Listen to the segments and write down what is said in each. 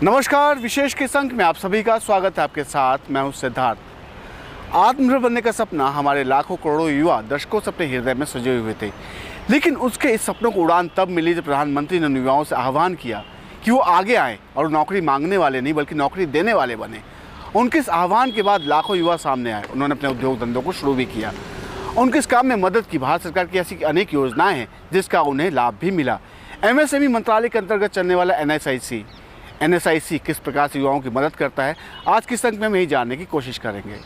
नमस्कार, विशेष के संग में आप सभी का स्वागत है। आपके साथ मैं हूं सिद्धार्थ। आत्मनिर्भर बनने का सपना हमारे लाखों करोड़ों युवा दशकों से अपने हृदय में सजे हुए थे, लेकिन उसके इस सपनों को उड़ान तब मिली जब प्रधानमंत्री ने युवाओं से आह्वान किया कि वो आगे आएँ और नौकरी मांगने वाले नहीं बल्कि नौकरी देने वाले बने। उनके इस आह्वान के बाद लाखों युवा सामने आए। उन्होंने अपने उद्योग धंधों को शुरू भी किया। उनके इस काम में मदद की। भारत सरकार की ऐसी अनेक योजनाएं हैं जिसका उन्हें लाभ भी मिला। MSME मंत्रालय के अंतर्गत चलने वाला NSIC किस प्रकार से युवाओं की मदद करता है, आज की संग में हम यही जानने की कोशिश करेंगे।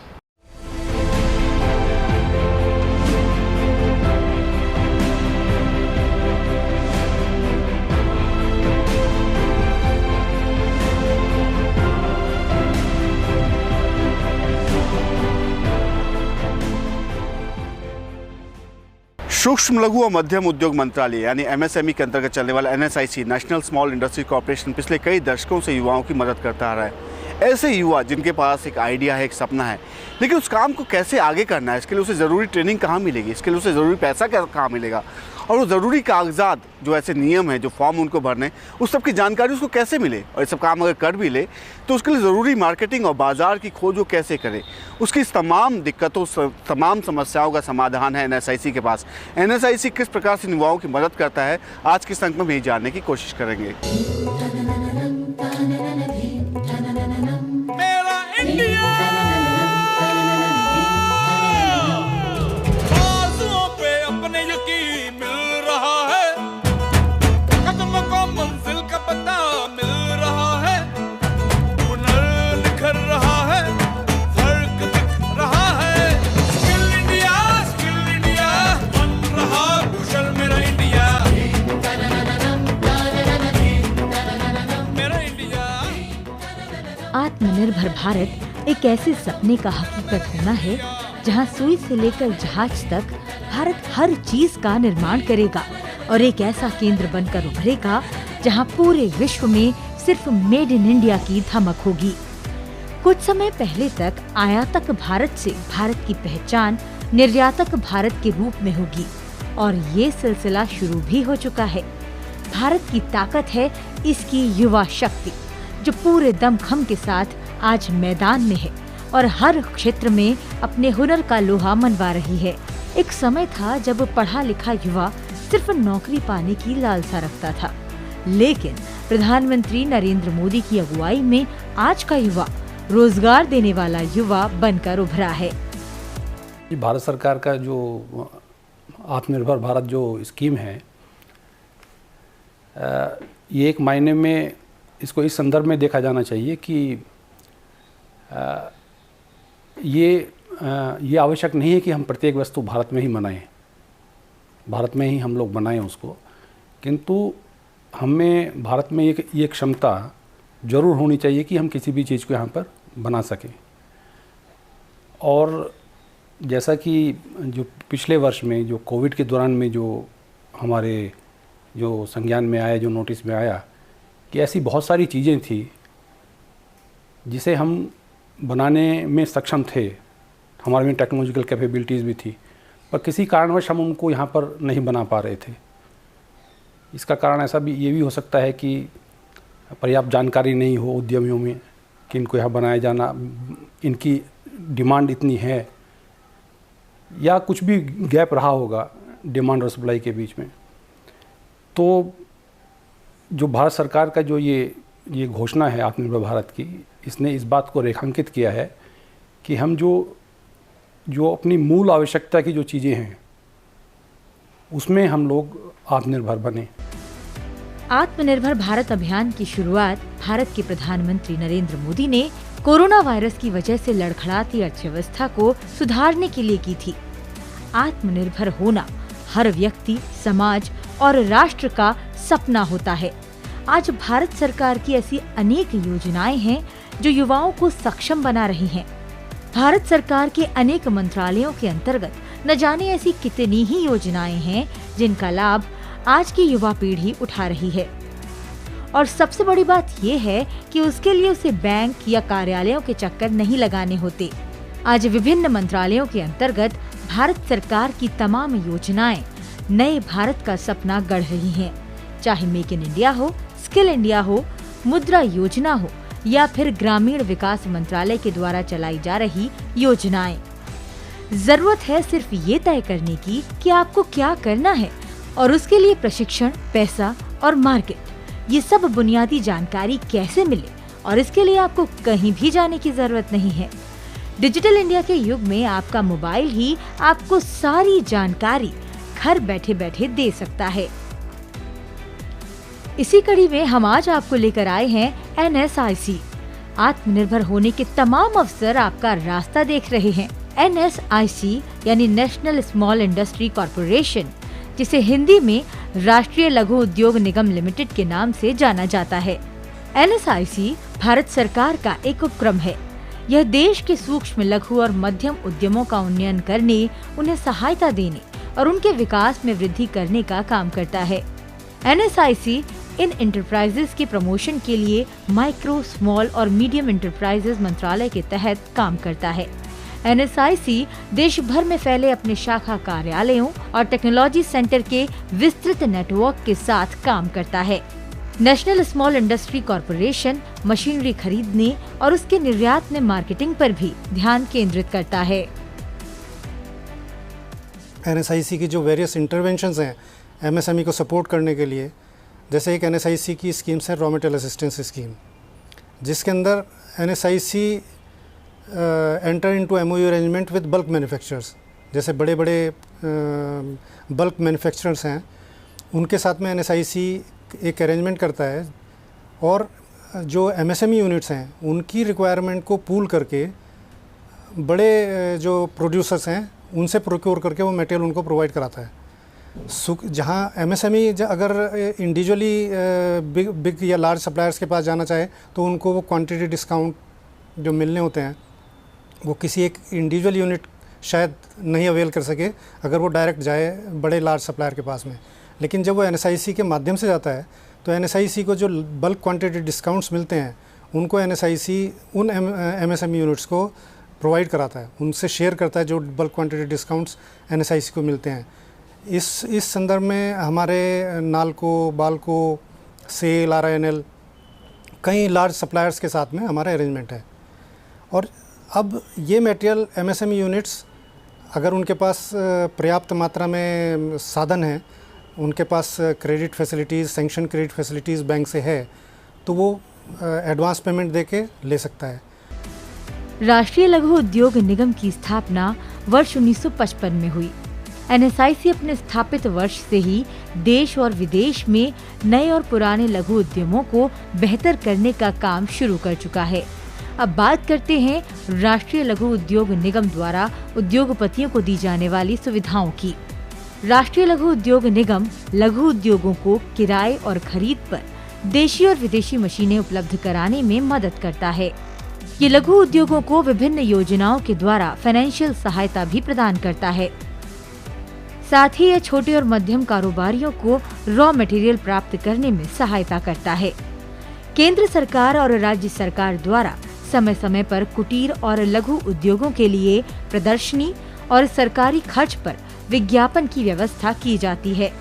सूक्ष्म लघु और मध्यम उद्योग मंत्रालय यानी MSME के अंतर्गत चलने वाला NSIC national small industry corporation पिछले कई दशकों से युवाओं की मदद करता आ रहा है। ऐसे युवा जिनके पास एक आइडिया है, एक सपना है, लेकिन उस काम को कैसे आगे करना है, इसके लिए उसे ज़रूरी ट्रेनिंग कहाँ मिलेगी, इसके लिए उसे ज़रूरी पैसा कहाँ मिलेगा, और वो ज़रूरी कागजात जो ऐसे नियम हैं, जो फॉर्म उनको भरने, उस सब की जानकारी उसको कैसे मिले, और ये सब काम अगर कर भी ले तो उसके लिए ज़रूरी मार्केटिंग और बाज़ार की खोज वो कैसे करे, उसकी तमाम दिक्कतों, तमाम समस्याओं का समाधान है NSIC के पास। NSIC किस प्रकार से युवाओं की मदद करता है, आज के संग में भी जानने की कोशिश करेंगे। मेरा इंडिया बाजुओं पे अपने यकीन मिल रहा है, कदमों को मंजिल का पता मिल रहा है, हुनर निखर रहा है, फर्क दिख रहा है। स्किल इंडिया बन रहा कुशल मेरा इंडिया, मेरा इंडिया। आत्मनिर्भर भारत एक ऐसे सपने का हकीकत होना है जहां सुई से लेकर जहाज तक भारत हर चीज का निर्माण करेगा और एक ऐसा केंद्र बनकर उभरेगा जहां पूरे विश्व में सिर्फ मेड इन इंडिया की धमक होगी। कुछ समय पहले तक आयातक भारत से भारत की पहचान निर्यातक भारत के रूप में होगी और ये सिलसिला शुरू भी हो चुका है। भारत की ताकत है इसकी युवा शक्ति जो पूरे दमखम के साथ आज मैदान में है और हर क्षेत्र में अपने हुनर का लोहा मनवा रही है। एक समय था जब पढ़ा लिखा युवा सिर्फ नौकरी पाने की लालसा रखता था, लेकिन प्रधानमंत्री नरेंद्र मोदी की अगुवाई में आज का युवा रोजगार देने वाला युवा बनकर उभरा है। भारत सरकार का जो आत्मनिर्भर भारत जो स्कीम है, ये एक मायने में इसको इस संदर्भ में देखा जाना चाहिए कि ये आवश्यक नहीं है कि हम प्रत्येक वस्तु भारत में ही बनाएं, भारत में ही हम लोग बनाएं उसको, किंतु हमें भारत में ये क्षमता जरूर होनी चाहिए कि हम किसी भी चीज़ को यहाँ पर बना सकें। और जैसा कि जो पिछले वर्ष में जो कोविड के दौरान में जो हमारे जो संज्ञान में आया, जो नोटिस में आया कि ऐसी बहुत सारी चीज़ें थी जिसे हम बनाने में सक्षम थे, हमारे में टेक्नोलॉजिकल कैपेबिलिटीज़ भी थी, पर किसी कारणवश हम उनको यहाँ पर नहीं बना पा रहे थे। इसका कारण ऐसा भी ये भी हो सकता है कि पर्याप्त जानकारी नहीं हो उद्यमियों में कि इनको यहाँ बनाया जाना, इनकी डिमांड इतनी है, या कुछ भी गैप रहा होगा डिमांड और सप्लाई के बीच में। तो जो भारत सरकार का जो ये घोषणा है आत्मनिर्भर भारत की, इसने इस बात को रेखांकित किया है कि हम जो अपनी मूल आवश्यकता की जो चीज़ें हैं उसमें हम लोग आत्मनिर्भर बने। आत्मनिर्भर भारत अभियान की शुरुआत भारत के प्रधानमंत्री नरेंद्र मोदी ने कोरोना वायरस की वजह से लड़खड़ाती अर्थव्यवस्था को सुधारने के लिए की थी। आत्मनिर्भर होना हर व्यक्ति, समाज और राष्ट्र का सपना होता है। आज भारत सरकार की ऐसी अनेक योजनाएं हैं जो युवाओं को सक्षम बना रही हैं। भारत सरकार के अनेक मंत्रालयों के अंतर्गत न जाने ऐसी कितनी ही योजनाएं हैं जिनका लाभ आज की युवा पीढ़ी उठा रही है। और सबसे बड़ी बात ये है कि उसके लिए उसे बैंक या कार्यालयों के चक्कर नहीं लगाने होते। आज विभिन्न मंत्रालयों के अंतर्गत भारत सरकार की तमाम योजनाएं नए भारत का सपना गढ़ रही हैं। चाहे मेक इन इंडिया हो, स्किल इंडिया हो, मुद्रा योजना हो या फिर ग्रामीण विकास मंत्रालय के द्वारा चलाई जा रही योजनाएं। जरूरत है सिर्फ ये तय करने की कि आपको क्या करना है और उसके लिए प्रशिक्षण, पैसा और मार्केट, ये सब बुनियादी जानकारी कैसे मिले, और इसके लिए आपको कहीं भी जाने की जरूरत नहीं है। डिजिटल इंडिया के युग में आपका मोबाइल ही आपको सारी जानकारी घर बैठे बैठे दे सकता है। इसी कड़ी में हम आज आपको लेकर आए हैं NSIC। आत्मनिर्भर होने के तमाम अवसर आपका रास्ता देख रहे हैं। NSIC यानी नेशनल स्मॉल इंडस्ट्री कॉरपोरेशन, जिसे हिंदी में राष्ट्रीय लघु उद्योग निगम लिमिटेड के नाम से जाना जाता है। NSIC भारत सरकार का एक उपक्रम है। यह देश के सूक्ष्म, लघु और मध्यम उद्यमों का उन्नयन करने, उन्हें सहायता देने और उनके विकास में वृद्धि करने का काम करता है। NSIC इन एंटरप्राइजेस के प्रमोशन के लिए माइक्रो, स्मॉल और मीडियम एंटरप्राइजेस मंत्रालय के तहत काम करता है। NSIC देश भर में फैले अपने शाखा कार्यालयों और टेक्नोलॉजी सेंटर के विस्तृत नेटवर्क के साथ काम करता है। National small industry corporation machinery खरीदने और उसके निर्यात में मार्केटिंग पर भी ध्यान केंद्रित करता है। NSIC की जो वेरियस इंटरवेंशंस हैं MSME को सपोर्ट करने के लिए, जैसे एक NSIC की स्कीम्स है रॉ मटेरियल असिस्टेंस स्कीम, जिसके अंदर NSIC enter into MOU arrangement with bulk manufacturers. जैसे बड़े बड़े बल्क मैन्युफैक्चरर्स हैं, उनके साथ में NSIC एक अरेंजमेंट करता है और जो MSME यूनिट्स हैं उनकी रिक्वायरमेंट को पूल करके बड़े जो प्रोड्यूसर्स हैं उनसे प्रोक्योर करके वो मटेरियल उनको प्रोवाइड कराता है। जहाँ MSME अगर इंडिविजुअली बिग या लार्ज सप्लायर्स के पास जाना चाहे तो उनको वो क्वांटिटी डिस्काउंट जो मिलने होते हैं वो किसी एक इंडिविजुअल यूनिट शायद नहीं अवेल कर सके अगर वो डायरेक्ट जाए बड़े लार्ज सप्लायर के पास में। लेकिन जब वो NSIC के माध्यम से जाता है तो NSIC को जो बल्क क्वांटिटी डिस्काउंट्स मिलते हैं उनको NSIC उन MSME यूनिट्स को प्रोवाइड कराता है, उनसे शेयर करता है जो बल्क क्वांटिटी डिस्काउंट्स NSIC को मिलते हैं। इस संदर्भ में हमारे नालको, बाल्को, सेल, RINL कई लार्ज सप्लायर्स के साथ में हमारा अरेंजमेंट है। और अब ये मटेरियल MSME यूनिट्स अगर उनके पास पर्याप्त मात्रा में साधन है, उनके पास credit facilities, sanction credit facilities bank से है, तो वो एडवांस पेमेंट देके ले सकता है। राष्ट्रीय लघु उद्योग निगम की स्थापना वर्ष 1955 में हुई। NSIC अपने स्थापित वर्ष से ही देश और विदेश में नए और पुराने लघु उद्यमों को बेहतर करने का काम शुरू कर चुका है। अब बात करते हैं राष्ट्रीय लघु उद्योग निगम द्वारा उद्योगपतियों को दी जाने वाली सुविधाओं की। राष्ट्रीय लघु उद्योग निगम लघु उद्योगों को किराए और खरीद पर देशी और विदेशी मशीनें उपलब्ध कराने में मदद करता है। ये लघु उद्योगों को विभिन्न योजनाओं के द्वारा फाइनेंशियल सहायता भी प्रदान करता है। साथ ही यह छोटे और मध्यम कारोबारियों को रॉ मटेरियल प्राप्त करने में सहायता करता है। केंद्र सरकार और राज्य सरकार द्वारा समय समय पर कुटीर और लघु उद्योगों के लिए प्रदर्शनी और सरकारी खर्च पर विज्ञापन की व्यवस्था की जाती है।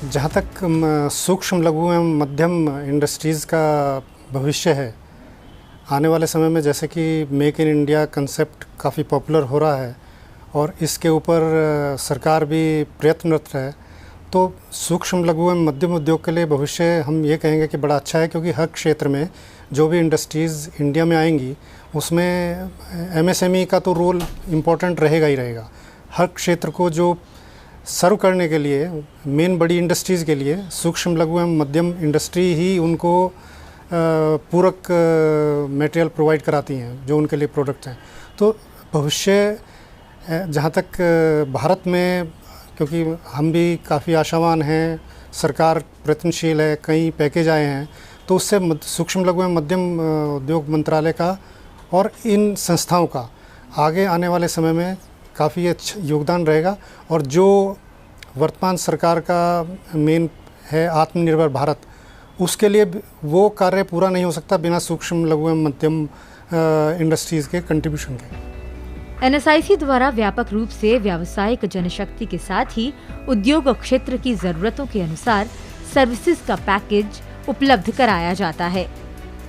जहाँ तक सूक्ष्म, लघु एवं मध्यम इंडस्ट्रीज़ का भविष्य है, आने वाले समय में जैसे कि मेक इन इंडिया कंसेप्ट काफ़ी पॉपुलर हो रहा है और इसके ऊपर सरकार भी प्रयत्नरत है, तो सूक्ष्म, लघु एवं मध्यम उद्योग के लिए भविष्य हम ये कहेंगे कि बड़ा अच्छा है, क्योंकि हर क्षेत्र में जो भी इंडस्ट्रीज़ इंडिया में आएंगी उसमें MSME का तो रोल इम्पोर्टेंट रहेगा ही रहेगा। हर क्षेत्र को जो सर्व करने के लिए मेन बड़ी इंडस्ट्रीज़ के लिए सूक्ष्म, लघु एवं मध्यम इंडस्ट्री ही उनको पूरक मटेरियल प्रोवाइड कराती हैं जो उनके लिए प्रोडक्ट हैं। तो भविष्य जहाँ तक भारत में, क्योंकि हम भी काफ़ी आशावान हैं, सरकार प्रयत्नशील है, कई पैकेज आए हैं, तो उससे सूक्ष्म, लघु एवं मध्यम उद्योग मंत्रालय का और इन संस्थाओं का आगे आने वाले समय में काफ़ी अच्छा योगदान रहेगा। और जो वर्तमान सरकार का मेन है आत्मनिर्भर भारत, उसके लिए वो कार्य पूरा नहीं हो सकता बिना सूक्ष्म, लघु एवं मध्यम इंडस्ट्रीज़ के कंट्रीब्यूशन के। NSIC द्वारा व्यापक रूप से व्यावसायिक जनशक्ति के साथ ही उद्योग क्षेत्र की जरूरतों के अनुसार सर्विसेज का पैकेज उपलब्ध कराया जाता है।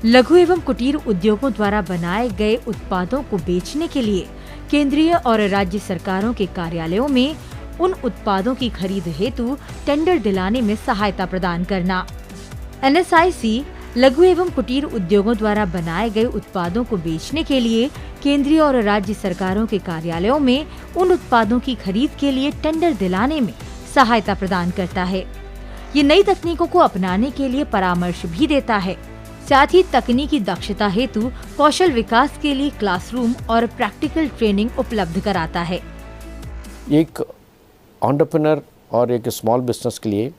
लघु एवं कुटीर उद्योगों द्वारा बनाए गए उत्पादों को बेचने के लिए केंद्रीय और राज्य सरकारों के कार्यालयों में उन उत्पादों की खरीद हेतु टेंडर दिलाने में सहायता प्रदान करना। NSIC लघु एवं कुटीर उद्योगों द्वारा बनाए गए उत्पादों को बेचने के लिए केंद्रीय और राज्य सरकारों के कार्यालयों में उन उत्पादों की खरीद के लिए टेंडर दिलाने में सहायता प्रदान करता है। ये नई तकनीकों को अपनाने के लिए परामर्श भी देता है। साथ ही तकनीकी दक्षता हेतु कौशल विकास के लिए क्लासरूम और प्रैक्टिकल ट्रेनिंग उपलब्ध कराता है। एक एंटरप्रेन्योर और एक स्मॉल बिजनेस के लिए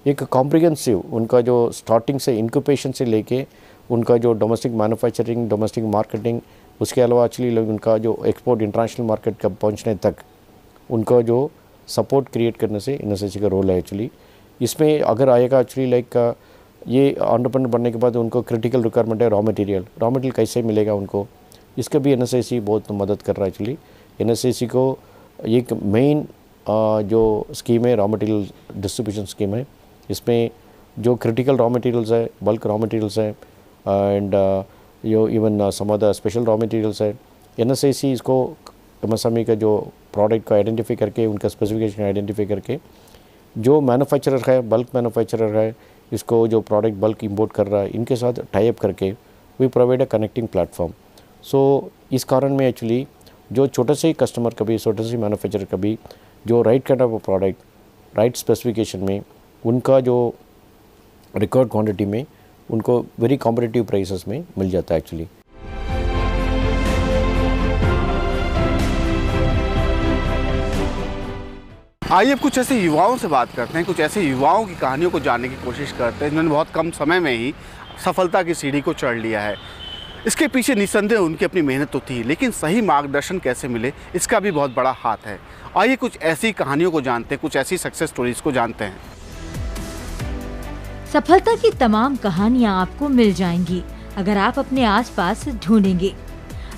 एक कॉम्प्रिहेंसिव उनका जो स्टार्टिंग से इंक्यूबेशन से लेके उनका जो डोमेस्टिक मैन्युफैक्चरिंग, डोमेस्टिक मार्केटिंग, उसके अलावा एक्चुअली उनका जो एक्सपोर्ट इंटरनेशनल मार्केट का पहुंचने तक उनका जो सपोर्ट क्रिएट करने से NSIC का रोल है। एक्चुअली इसमें अगर आएगा एक्चुअली ये एंटरप्रेन्योर बनने के बाद उनको क्रिटिकल रिक्वायरमेंट है रॉ मटेरियल कैसे मिलेगा उनको, इसका भी NSIC बहुत मदद कर रहा है। एक्चुअली NSIC को एक मेन जो स्कीम है रॉ मटेरियल डिस्ट्रीब्यूशन स्कीम है। इसमें जो क्रिटिकल रॉ मटेरियल्स है, बल्क रॉ मटेरियल्स है एंड यो even some other special raw materials है, NSIC इसको MSME का जो प्रोडक्ट को आइडेंटिफाई करके उनका स्पेसिफिकेशन आइडेंटिफाई करके जो मैन्युफैक्चरर है, बल्क मैन्युफैक्चरर है, इसको जो प्रोडक्ट बल्क इंपोर्ट कर रहा है, इनके साथ टाई अप करके we provide a connecting platform. So इस कारण में एक्चुअली जो छोटे से कस्टमर का भी, छोटे से मैन्युफैक्चरर का भी जो right kind of product, right specification में उनका जो रिकॉर्ड क्वांटिटी में उनको वेरी कॉम्पिटिटिव प्राइसेस में मिल जाता है एक्चुअली। आइए अब कुछ ऐसे युवाओं से बात करते हैं, कुछ ऐसे युवाओं की कहानियों को जानने की कोशिश करते हैं जिन्होंने बहुत कम समय में ही सफलता की सीढ़ी को चढ़ लिया है। इसके पीछे निस्संदेह उनकी अपनी मेहनत तो थी, लेकिन सही मार्गदर्शन कैसे मिले इसका भी बहुत बड़ा हाथ है। आइए कुछ ऐसी कहानियों को जानते हैं, कुछ ऐसी सक्सेस स्टोरीज को जानते हैं। सफलता की तमाम कहानियां आपको मिल जाएंगी अगर आप अपने आसपास ढूंढेंगे।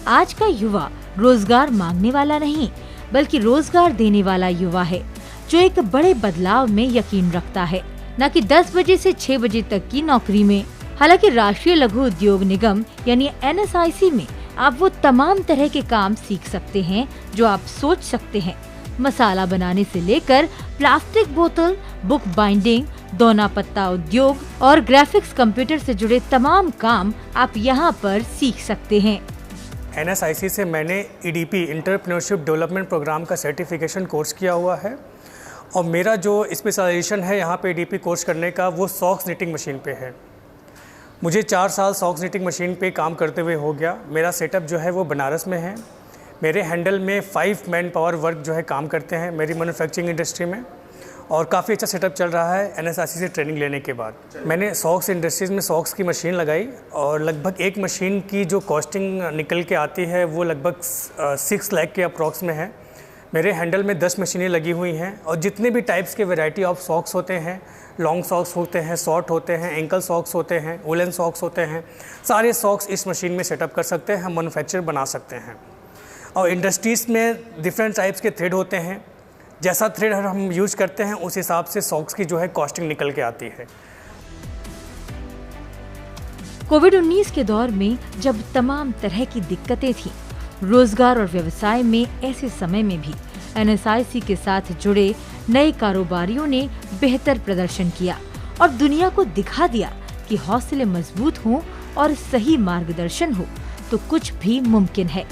आज का युवा रोजगार मांगने वाला नहीं बल्कि रोजगार देने वाला युवा है, जो एक बड़े बदलाव में यकीन रखता है, न कि 10 बजे से 6 बजे तक की नौकरी में। हालांकि राष्ट्रीय लघु उद्योग निगम यानी NSIC में आप वो तमाम तरह के काम सीख सकते हैं जो आप सोच सकते हैं। मसाला बनाने से लेकर प्लास्टिक बोतल, बुक बाइंडिंग, दोना पत्ता उद्योग और ग्राफिक्स कंप्यूटर से जुड़े तमाम काम आप यहाँ पर सीख सकते हैं। NSIC से मैंने EDP एंटरप्रेन्योरशिप डेवलपमेंट प्रोग्राम का सर्टिफिकेशन कोर्स किया हुआ है और मेरा जो स्पेशलाइजेशन है यहाँ पे EDP कोर्स करने का वो सॉक्स निटिंग मशीन पे है। मुझे 4 साल सॉक्स निटिंग मशीन पे काम करते हुए हो गया। मेरा सेटअप जो है वो बनारस में है। मेरे हैंडल में 5 मैन पावर वर्क जो है काम करते हैं मेरी मैन्युफैक्चरिंग इंडस्ट्री में और काफ़ी अच्छा सेटअप चल रहा है NSIC से ट्रेनिंग लेने के बाद। मैंने सॉक्स इंडस्ट्रीज़ में सॉक्स की मशीन लगाई और लगभग एक मशीन की जो कॉस्टिंग निकल के आती है वो लगभग 6 लाख के अप्रॉक्स में है। मेरे हैंडल में 10 मशीनें लगी हुई हैं और जितने भी टाइप्स के वैरायटी ऑफ सॉक्स होते हैं, लॉन्ग सॉक्स होते हैं, शॉर्ट होते हैं, एंकल सॉक्स होते हैं, वुलन सॉक्स होते हैं, सारे सॉक्स इस मशीन में सेटअप कर सकते हैं, हम मैन्युफैक्चर बना सकते हैं। और इंडस्ट्रीज़ में डिफरेंट टाइप्स के थ्रेड होते हैं, जैसा थ्रेड हम यूज करते हैं उस हिसाब से सॉक्स की जो है कॉस्टिंग निकल के आती है। कोविड-19 के दौर में जब तमाम तरह की दिक्कतें थीं, रोजगार और व्यवसाय में ऐसे समय में भी NSIC के साथ जुड़े नए कारोबारियों ने बेहतर प्रदर्शन किया और दुनिया को दिखा दिया कि हौसले मजबूत हों और सही मार्गदर्शन हो तो कुछ भी मुमकिन है।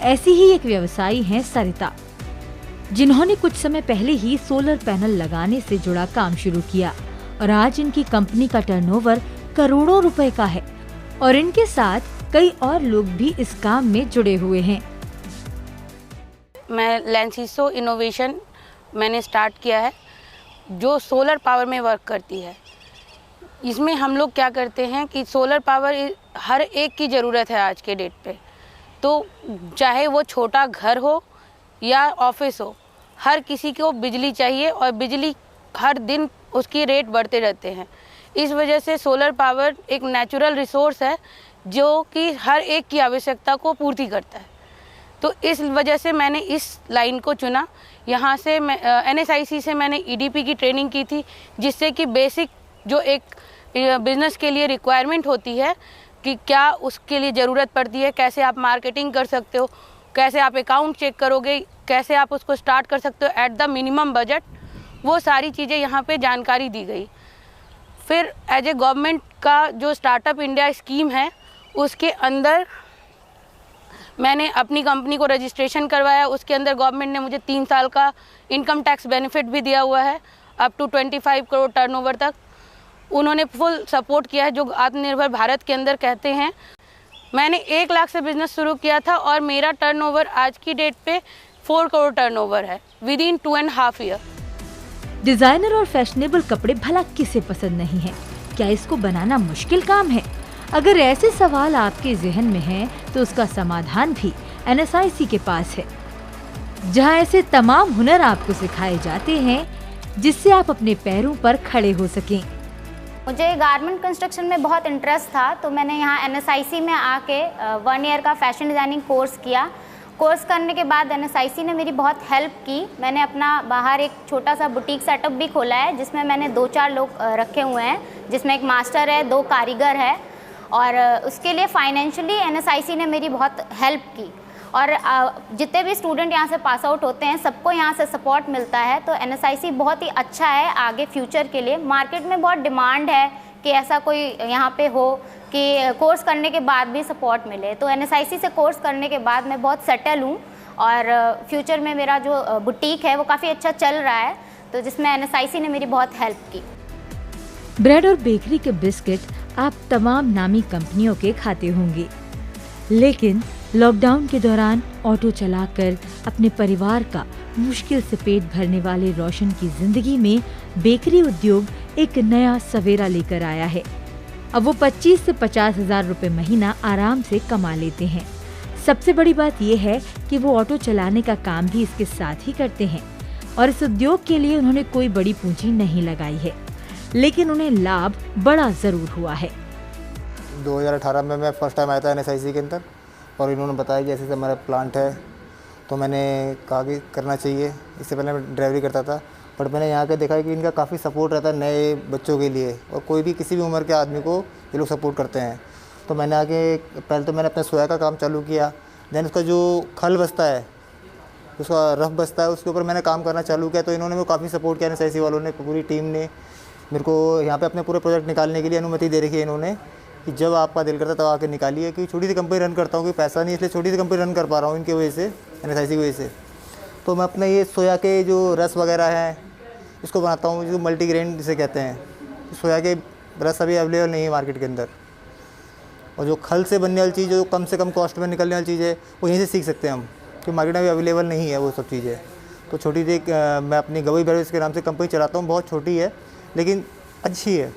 ऐसी ही एक व्यवसायी हैं सरिता, जिन्होंने कुछ समय पहले ही सोलर पैनल लगाने से जुड़ा काम शुरू किया और आज इनकी कंपनी का टर्नओवर करोड़ों रुपए का है और इनके साथ कई और लोग भी इस काम में जुड़े हुए हैं। मैं लेंसिसो इनोवेशन मैंने स्टार्ट किया है जो सोलर पावर में वर्क करती है। इसमें हम लोग क्या करते हैं कि सोलर पावर हर एक की ज़रूरत है आज के डेट पे, तो चाहे वो छोटा घर हो या ऑफिस हो, हर किसी को बिजली चाहिए और बिजली हर दिन उसकी रेट बढ़ते रहते हैं। इस वजह से सोलर पावर एक नेचुरल रिसोर्स है जो कि हर एक की आवश्यकता को पूर्ति करता है। तो इस वजह से मैंने इस लाइन को चुना। यहाँ से मैं NSIC से मैंने EDP की ट्रेनिंग की थी, जिससे कि बेसिक जो एक बिज़नेस के लिए रिक्वायरमेंट होती है कि क्या उसके लिए ज़रूरत पड़ती है, कैसे आप मार्केटिंग कर सकते हो, कैसे आप अकाउंट चेक करोगे, कैसे आप उसको स्टार्ट कर सकते हो एट द मिनिमम बजट, वो सारी चीज़ें यहाँ पे जानकारी दी गई। फिर एज ए गवर्नमेंट का जो स्टार्टअप इंडिया स्कीम है उसके अंदर मैंने अपनी कंपनी को रजिस्ट्रेशन करवाया। उसके अंदर गवर्नमेंट ने मुझे 3 साल का इनकम टैक्स बेनिफिट भी दिया हुआ है, अप टू 25 करोड़ टर्नओवर तक। उन्होंने फुल सपोर्ट किया है, जो आत्मनिर्भर भारत के अंदर कहते हैं। मैंने 1 लाख से बिजनेस शुरू किया था और मेरा टर्नओवर आज की डेट पे 4 करोड़ टर्नओवर है विदिन 2.5 ईयर। डिजाइनर और फैशनेबल कपड़े भला किसे पसंद नहीं है? क्या इसको बनाना मुश्किल काम है? अगर ऐसे सवाल आपके जहन में हैं, तो उसका समाधान भी NSIC के पास है, जहां ऐसे तमाम हुनर आपको सिखाए जाते हैं जिससे आप अपने पैरों पर खड़े हो सकें। मुझे गारमेंट कंस्ट्रक्शन में बहुत इंटरेस्ट था, तो मैंने यहाँ NSIC में आके 1 ईयर का फैशन डिज़ाइनिंग कोर्स किया। कोर्स करने के बाद NSIC ने मेरी बहुत हेल्प की। मैंने अपना बाहर एक छोटा सा बुटीक सेटअप भी खोला है, जिसमें मैंने 2-4 लोग रखे हुए हैं, जिसमें एक मास्टर है, 2 कारीगर है, और उसके लिए फाइनेंशियली NSIC ने मेरी बहुत हेल्प की। और जितने भी स्टूडेंट यहाँ से पास आउट होते हैं, सबको यहाँ से सपोर्ट मिलता है। तो NSIC बहुत ही अच्छा है आगे फ्यूचर के लिए। मार्केट में बहुत डिमांड है कि ऐसा कोई यहाँ पे हो कि कोर्स करने के बाद भी सपोर्ट मिले। तो NSIC से कोर्स करने के बाद मैं बहुत सेटल हूँ, और फ्यूचर में मेरा जो बुटीक है वो काफ़ी अच्छा चल रहा है, तो जिसमें NSIC ने मेरी बहुत हेल्प की। ब्रेड और बेकरी के बिस्किट आप तमाम नामी कंपनियों के खाते होंगे, लेकिन लॉकडाउन के दौरान ऑटो चलाकर अपने परिवार का मुश्किल से पेट भरने वाले रोशन की जिंदगी में बेकरी उद्योग एक नया सवेरा लेकर आया है। अब वो 25 से 50 हजार रुपए महीना आराम से कमा लेते हैं। सबसे बड़ी बात यह है कि वो ऑटो चलाने का काम भी इसके साथ ही करते हैं, और इस उद्योग के लिए उन्होंने कोई बड़ी पूंजी नहीं लगाई है, लेकिन उन्हें लाभ बड़ा जरूर हुआ है। 2018 में मैं फर्स्ट टाइम आया था NSIC के अंदर, और इन्होंने बताया कि ऐसे हमारा प्लांट है, तो मैंने कहा कि करना चाहिए। इससे पहले मैं ड्राइवरी करता था, बट मैंने यहाँ के देखा कि इनका काफ़ी सपोर्ट रहता है नए बच्चों के लिए, और कोई भी किसी भी उम्र के आदमी को ये लोग सपोर्ट करते हैं। तो मैंने आगे पहले तो मैंने अपना सोया का काम चालू किया, देन उसका जो खल बचता है, उसका रफ बचता है, उसके ऊपर मैंने काम करना चालू किया। तो इन्होंने मेरे को काफ़ी सपोर्ट किया, NSIC वालों ने, पूरी टीम ने मेरे को यहाँ पे अपने पूरे प्रोजेक्ट निकालने के लिए अनुमति दे रखी है इन्होंने, कि जब आपका दिल करता तब आके निकालिए। क्योंकि छोटी सी कंपनी रन करता हूँ, कि पैसा नहीं, इसलिए छोटी सी कंपनी रन कर पा रहा हूँ इनकी वजह से, NSIC की वजह से। तो मैं अपने ये सोया के जो रस वगैरह हैं इसको बनाता हूँ, जो मल्टीग्रेन जिसे कहते हैं। सोया के रस अभी अवेलेबल नहीं है मार्केट के अंदर, और जो खल से बनने वाली चीज़, जो कम से कम कॉस्ट में निकलने वाली चीज़ है, वो यहीं से सीख सकते हैं हम, कि मार्केट में अभी अवेलेबल नहीं है वो सब चीज़ें। तो छोटी सी मैं अपनी गवई बेवरेज के नाम से कंपनी चलाता हूँ, बहुत छोटी है लेकिन अच्छी है,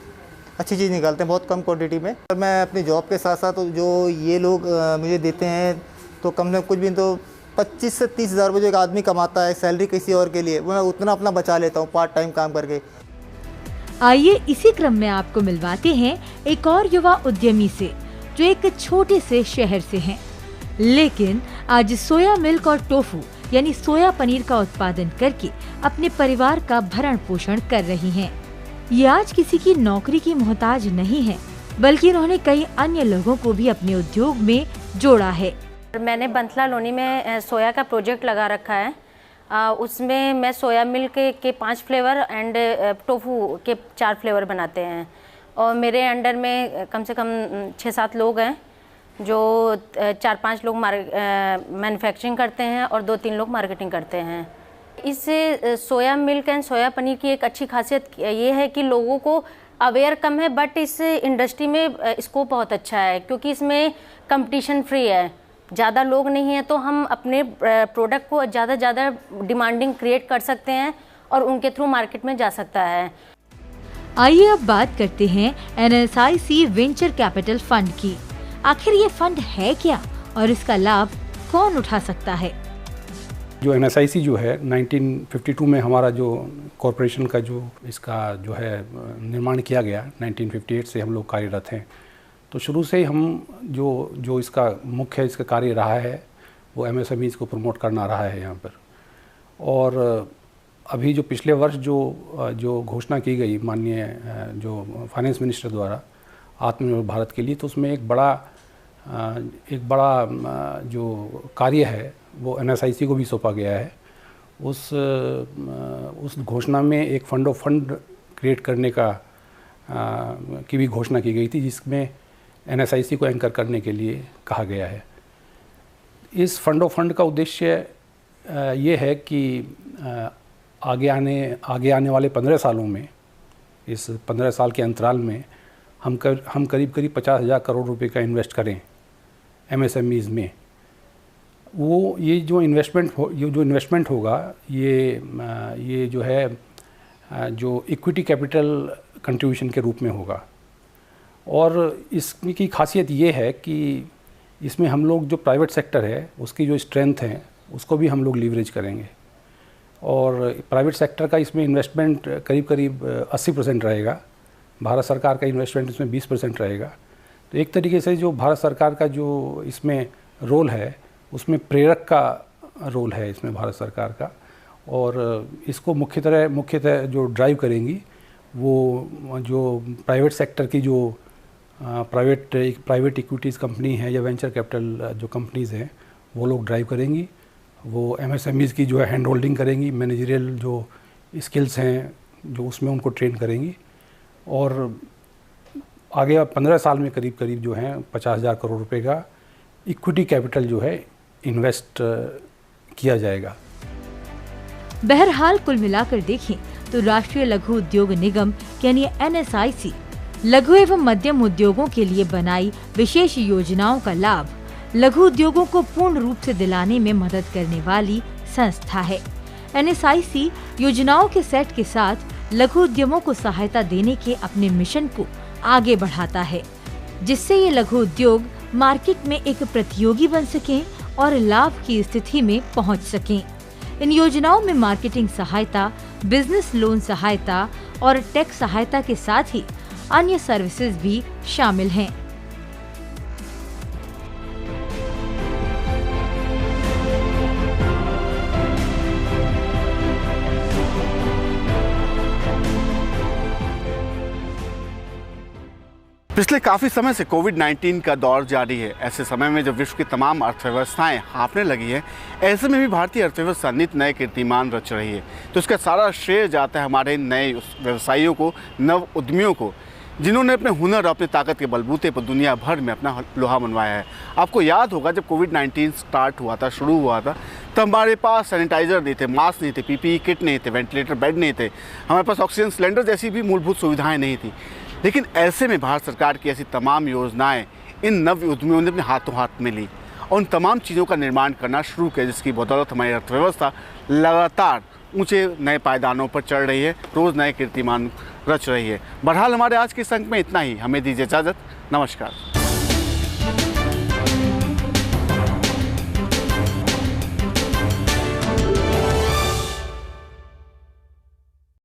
अच्छी चीज़ निकालते हैं बहुत कम क्वांटिटी में। और मैं अपनी जॉब के साथ साथ जो ये लोग मुझे देते हैं, तो कम से कम कुछ भी तो 25 से 30 हज़ार रुपये जो एक आदमी कमाता है सैलरी किसी और के लिए, वो मैं उतना अपना बचा लेता हूँ पार्ट टाइम काम करके। आइए इसी क्रम में आपको मिलवाते हैं एक और युवा उद्यमी से, जो एक छोटे से शहर से हैं, लेकिन आज सोया मिल्क और टोफू यानी सोया पनीर का उत्पादन करके अपने परिवार का भरण पोषण कर रही हैं। ये आज किसी की नौकरी की मोहताज नहीं है, बल्कि उन्होंने कई अन्य लोगों को भी अपने उद्योग में जोड़ा है। मैंने बंथला लोनी में सोया का प्रोजेक्ट लगा रखा है। उसमें मैं सोया मिल्क के 5 फ्लेवर एंड टोफू के 4 फ्लेवर बनाते हैं, और मेरे अंडर में कम से कम 6-7 लोग हैं, जो 4-5 लोग मैन्युफैक्चरिंग करते हैं और 2-3 लोग मार्केटिंग करते हैं। इससे सोया मिल्क एंड सोया पनीर की एक अच्छी खासियत ये है कि लोगों को अवेयर कम है, बट इस इंडस्ट्री में स्कोप बहुत अच्छा है, क्योंकि इसमें कंपटीशन फ्री है, ज़्यादा लोग नहीं हैं, तो हम अपने प्रोडक्ट को ज़्यादा डिमांडिंग क्रिएट कर सकते हैं और उनके थ्रू मार्केट में जा सकता है। आइए अब बात करते हैं NSIC वेंचर कैपिटल फंड की। आखिर ये फंड है क्या और इसका लाभ कौन उठा सकता है? जो NSIC जो है 1952 में हमारा जो कॉरपोरेशन का जो इसका जो है निर्माण किया गया, 1958 से हम लोग कार्यरत हैं। तो शुरू से ही हम जो इसका मुख्य इसका कार्य रहा है वो MSMEs को प्रमोट करना रहा है यहाँ पर। और अभी जो पिछले वर्ष जो घोषणा की गई माननीय जो फाइनेंस मिनिस्टर द्वारा आत्मनिर्भर भारत के लिए, तो उसमें एक बड़ा जो कार्य है वो NSIC को भी सौंपा गया है। उस घोषणा में एक फंड ऑफ फंड क्रिएट करने की भी घोषणा की गई थी, जिसमें NSIC को एंकर करने के लिए कहा गया है। इस फंड ऑफ फंड का उद्देश्य ये है कि आगे आने वाले 15 सालों में, इस 15 साल के अंतराल में हम करीब 50,000 करोड़ रुपए का इन्वेस्ट करें MSMEs में। ये जो इन्वेस्टमेंट होगा ये जो है जो इक्विटी कैपिटल कंट्रीब्यूशन के रूप में होगा। और इसकी खासियत ये है कि इसमें हम लोग जो प्राइवेट सेक्टर है उसकी जो स्ट्रेंथ है उसको भी हम लोग लीवरेज करेंगे। और प्राइवेट सेक्टर का इसमें इन्वेस्टमेंट करीब 80% रहेगा, भारत सरकार का इन्वेस्टमेंट इसमें 20% रहेगा। तो एक तरीके से जो भारत सरकार का जो इसमें रोल है उसमें प्रेरक का रोल है इसमें भारत सरकार का। और इसको मुख्यतः जो ड्राइव करेंगी वो जो प्राइवेट सेक्टर की जो प्राइवेट इक्विटीज़ कंपनी है या वेंचर कैपिटल जो कंपनीज़ हैं वो लोग ड्राइव करेंगी। वो MSMEs की जो है हैंड होल्डिंग करेंगी, मैनेजरियल जो स्किल्स हैं जो उसमें उनको ट्रेन करेंगी। और आगे 15 साल में करीब जो है 50,000 करोड़ रुपए का इक्विटी कैपिटल जो है इन्वेस्ट किया जाएगा। बहरहाल कुल मिलाकर देखें तो राष्ट्रीय लघु उद्योग निगम यानी NSIC लघु एवं मध्यम उद्योगों के लिए बनाई विशेष योजनाओं का लाभ लघु उद्योगों को पूर्ण रूप से दिलाने में मदद करने वाली संस्था है। NSIC योजनाओं के सेट के साथ लघु उद्यमों को सहायता देने के अपने मिशन को आगे बढ़ाता है, जिससे ये लघु उद्योग मार्केट में एक प्रतियोगी बन सकें और लाभ की स्थिति में पहुंच सकें। इन योजनाओं में मार्केटिंग सहायता, बिजनेस लोन सहायता और टेक सहायता के साथ ही अन्य सर्विसेज भी शामिल हैं। पिछले काफ़ी समय से कोविड-19 का दौर जारी है। ऐसे समय में जब विश्व की तमाम अर्थव्यवस्थाएं हाँफने लगी है, ऐसे में भी भारतीय अर्थव्यवस्था नित नए कीर्तिमान रच रही है। तो इसका सारा श्रेय जाता है हमारे नए व्यवसायियों को, नव उद्यमियों को, जिन्होंने अपने हुनर और अपनी ताकत के बलबूते पर दुनिया भर में अपना लोहा मनवाया है। आपको याद होगा जब कोविड-19 शुरू हुआ था तब हमारे पास सैनिटाइज़र नहीं थे, मास्क नहीं थे, PPE किट नहीं थे, वेंटिलेटर बेड नहीं थे, हमारे पास ऑक्सीजन सिलेंडर जैसी भी मूलभूत सुविधाएँ नहीं थी। लेकिन ऐसे में भारत सरकार की ऐसी तमाम योजनाएं इन नव उद्यमियों ने अपने हाथों हाथ में ली और उन तमाम चीज़ों का निर्माण करना शुरू किया, जिसकी बदौलत हमारी अर्थव्यवस्था लगातार ऊंचे नए पायदानों पर चढ़ रही है, रोज़ नए कीर्तिमान रच रही है। बहरहाल हमारे आज के इस अंक में इतना ही। हमें दीजिए इजाज़त। नमस्कार।